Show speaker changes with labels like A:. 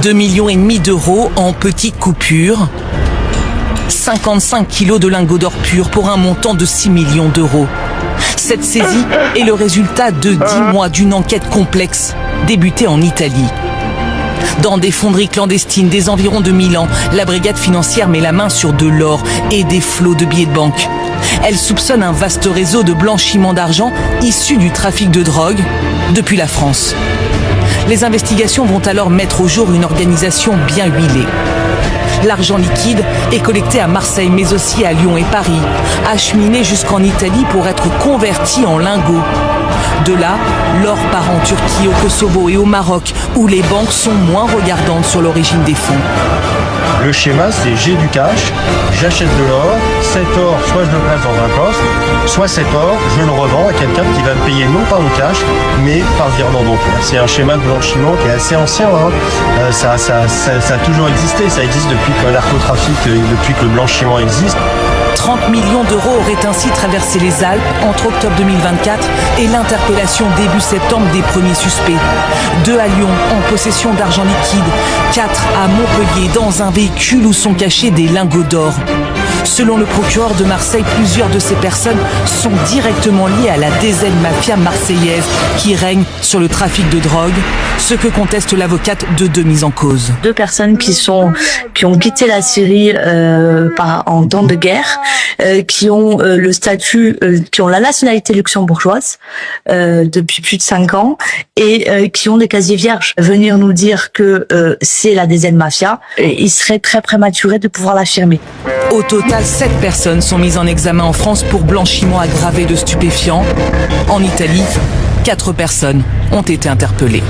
A: 2,5 millions d'euros en petites coupures. 55 kilos de lingots d'or pur pour un montant de 6 millions d'euros. Cette saisie est le résultat de 10 mois d'une enquête complexe débutée en Italie. Dans des fonderies clandestines des environs de Milan, la brigade financière met la main sur de l'or et des flots de billets de banque. Elle soupçonne un vaste réseau de blanchiment d'argent issu du trafic de drogue depuis la France. Les investigations vont alors mettre au jour une organisation bien huilée. L'argent liquide est collecté à Marseille, mais aussi à Lyon et Paris, acheminé jusqu'en Italie pour être converti en lingots. De là, l'or part en Turquie, au Kosovo et au Maroc, où les banques sont moins regardantes sur l'origine des fonds.
B: Le schéma, c'est j'ai du cash, j'achète de l'or, cet or, soit je le place dans un coffre, soit cet or, je le revends à quelqu'un qui va me payer non pas en cash, mais par virement bancaire. C'est un schéma de blanchiment qui est assez ancien. Ça a toujours existé, ça existe depuis que le narcotrafic, depuis que le blanchiment existe.
A: 30 millions d'euros auraient ainsi traversé les Alpes entre octobre 2024 et l'interpellation début septembre des premiers suspects. 2 à Lyon en possession d'argent liquide, 4 à Montpellier dans un véhicule où sont cachés des lingots d'or. Selon le procureur de Marseille, plusieurs de ces personnes sont directement liées à la DZ Mafia marseillaise qui règne sur le trafic de drogue, ce que conteste l'avocate de 2 mises en cause.
C: 2 personnes qui ont quitté la Syrie en temps de guerre, qui ont le statut, qui ont la nationalité luxembourgeoise depuis plus de 5 ans et qui ont des casiers vierges. Venir nous dire que c'est la DZ Mafia, il serait très prématuré de pouvoir l'affirmer.
A: Au total, 7 personnes sont mises en examen en France pour blanchiment aggravé de stupéfiants. En Italie, 4 personnes ont été interpellées.